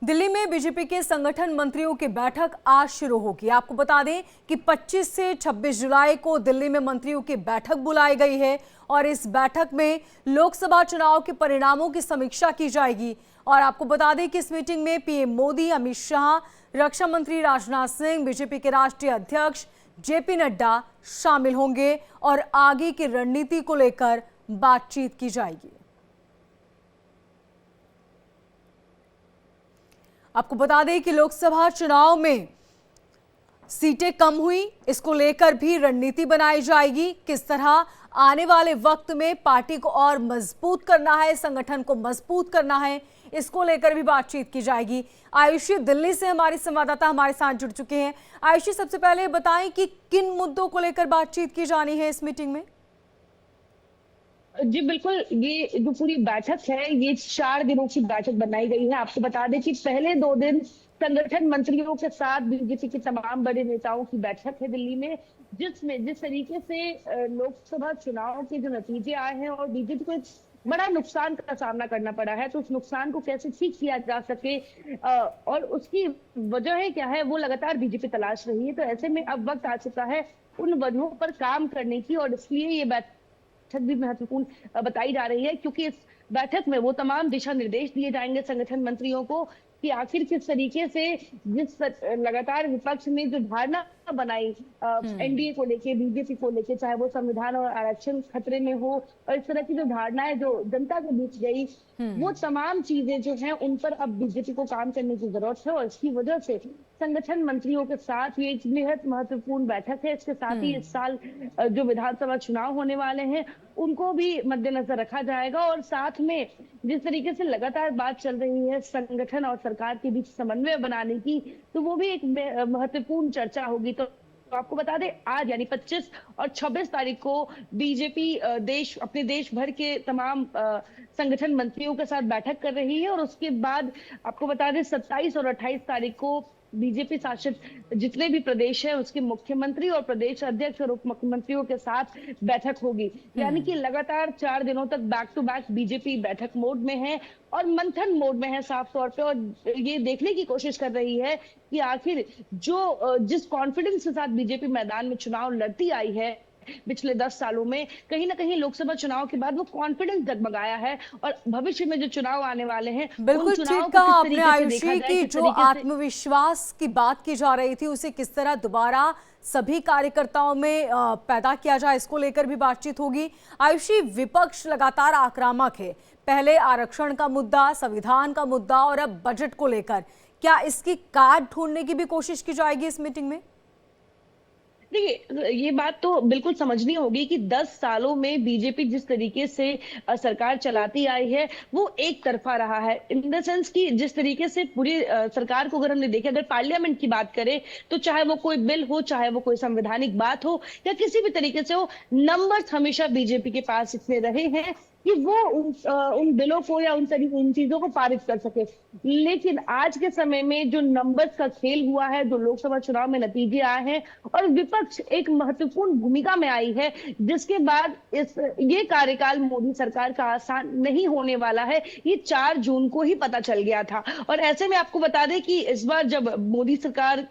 दिल्ली में बीजेपी के संगठन मंत्रियों की बैठक आज शुरू होगी। आपको बता दें कि 25 से 26 जुलाई को दिल्ली में मंत्रियों की बैठक बुलाई गई है और इस बैठक में लोकसभा चुनाव के परिणामों की समीक्षा की जाएगी। और आपको बता दें कि इस मीटिंग में पीएम मोदी, अमित शाह, रक्षा मंत्री राजनाथ सिंह, बीजेपी के राष्ट्रीय अध्यक्ष जेपी नड्डा शामिल होंगे और आगे की रणनीति को लेकर बातचीत की जाएगी। आपको बता दें कि लोकसभा चुनाव में सीटें कम हुई, इसको लेकर भी रणनीति बनाई जाएगी। किस तरह आने वाले वक्त में पार्टी को और मजबूत करना है, संगठन को मजबूत करना है, इसको लेकर भी बातचीत की जाएगी। आयुषी, दिल्ली से हमारी संवाददाता हमारे साथ जुड़ चुके हैं। आयुषी, सबसे पहले बताएं कि किन मुद्दों को लेकर बातचीत की जानी है इस मीटिंग में? जी बिल्कुल, ये जो पूरी बैठक है ये 4 दिनों की बैठक बनाई गई है। आपको बता दें कि पहले 2 दिन संगठन मंत्रियों के साथ बीजेपी के तमाम बड़े नेताओं की बैठक है दिल्ली में, जिसमें जिस तरीके से लोकसभा चुनाव के जो नतीजे आए हैं और बीजेपी को एक बड़ा नुकसान का सामना करना पड़ा है, तो उस नुकसान को कैसे ठीक किया जा सके और उसकी वजह क्या है वो लगातार बीजेपी तलाश रही है। तो ऐसे में अब वक्त आ चुका है उन वजहों पर काम करने की, और इसलिए ये बैठक भी महत्वपूर्ण बताई जा रही है, क्योंकि इस बैठक में वो तमाम दिशा निर्देश दिए जाएंगे संगठन मंत्रियों को कि आखिर किस तरीके से जिस लगातार विपक्ष ने जो धारणा बनाई एनडीए को लेके, बीजेपी को लेके, चाहे वो संविधान और आरक्षण खतरे में हो, और इस तरह की जो धारणाएं जो जनता के बीच गई, वो तमाम चीजें जो हैं उन पर अब बीजेपी को काम करने की जरूरत है। और इसकी वजह से संगठन मंत्रियों के साथ ये एक बेहद महत्वपूर्ण बैठक है। इसके साथ ही इस साल जो विधानसभा चुनाव होने वाले हैं उनको भी मद्देनजर रखा जाएगा, और साथ में जिस तरीके से लगातार बात चल रही है संगठन और सरकार के बीच समन्वय बनाने की, तो वो भी एक महत्वपूर्ण चर्चा होगी। तो आपको बता दें आज यानी 25 और 26 तारीख को बीजेपी अपने देश भर के तमाम संगठन मंत्रियों के साथ बैठक कर रही है, और उसके बाद आपको बता दें 27 और 28 तारीख को बीजेपी शासित जितने भी प्रदेश है उसके मुख्यमंत्री और प्रदेश अध्यक्ष और उप मुख्यमंत्रियों के साथ बैठक होगी। यानी कि लगातार 4 दिनों तक बैक टू बैक बीजेपी बैठक मोड में है और मंथन मोड में है साफ तौर पे, और ये देखने की कोशिश कर रही है कि आखिर जिस कॉन्फिडेंस के साथ बीजेपी मैदान में चुनाव लड़ती आई है पिछले 10 सालों में, कहीं ना कहीं लोकसभा चुनाव के बाद वो कॉन्फिडेंस डगमगाया है, और भविष्य में जो चुनाव आने वाले हैं बिल्कुल ठीक कहा आपने आयुषी की जो आत्मविश्वास की बात की जा रही थी उसे किस तरह दोबारा सभी कार्यकर्ताओं में पैदा किया जाए, इसको लेकर भी बातचीत होगी। आयुषी, विपक्ष लगातार आक्रामक है, पहले आरक्षण का मुद्दा, संविधान का मुद्दा और अब बजट को लेकर, क्या इसकी काट ढूंढने की भी कोशिश की जाएगी इस मीटिंग में? देखिए, ये बात तो बिल्कुल समझनी होगी कि 10 सालों में बीजेपी जिस तरीके से सरकार चलाती आई है वो एक तरफा रहा है, इन द सेंस कि जिस तरीके से पूरी सरकार को अगर हमने देखे, अगर पार्लियामेंट की बात करें तो चाहे वो कोई बिल हो, चाहे वो कोई संवैधानिक बात हो या किसी भी तरीके से हो, नंबर्स हमेशा बीजेपी के पास इतने रहे हैं कि वो उन बिलों को या उन चीजों को पारित कर सके। लेकिन आज के समय में जो नंबर्स का खेल हुआ है, जो लोकसभा चुनाव में नतीजे आए हैं और विपक्ष एक महत्वपूर्ण भूमिका में आई है, जिसके बाद ये कार्यकाल मोदी सरकार का आसान नहीं होने वाला है, ये 4 जून को ही पता चल गया था। और ऐसे में आपको बता दें कि इस बार जब मोदी सरकार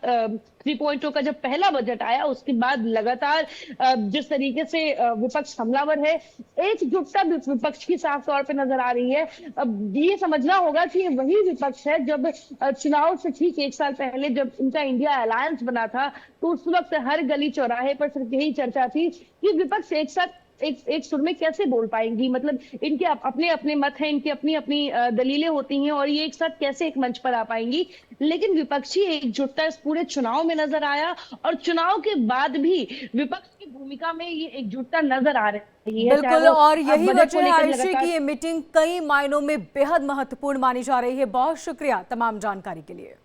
3.0 का जब पहला बजट आया, उसके बाद लगातार जिस तरीके से विपक्ष हमलावर है, एकजुटता विपक्ष की साफ तौर पे नजर आ रही है। अब ये समझना होगा कि ये वही विपक्ष है जब चुनाव से ठीक 1 साल पहले जब इनका इंडिया अलायंस बना था, तो उस वक्त हर गली चौराहे पर सिर्फ यही चर्चा थी कि विपक्ष एक साथ एक सुर में कैसे बोल पाएंगी, मतलब इनके अपने अपने मत हैं, इनकी अपनी अपनी दलीलें होती हैं, और ये एक साथ कैसे एक मंच पर आ पाएंगी। लेकिन विपक्षी एकजुटता इस पूरे चुनाव में नजर आया, और चुनाव के बाद भी विपक्ष की भूमिका में ये एकजुटता नजर आ रही है। बिल्कुल, और यही वजह है आयुषी की ये मीटिंग कई मायनों में बेहद महत्वपूर्ण मानी जा रही है। बहुत शुक्रिया तमाम जानकारी के लिए।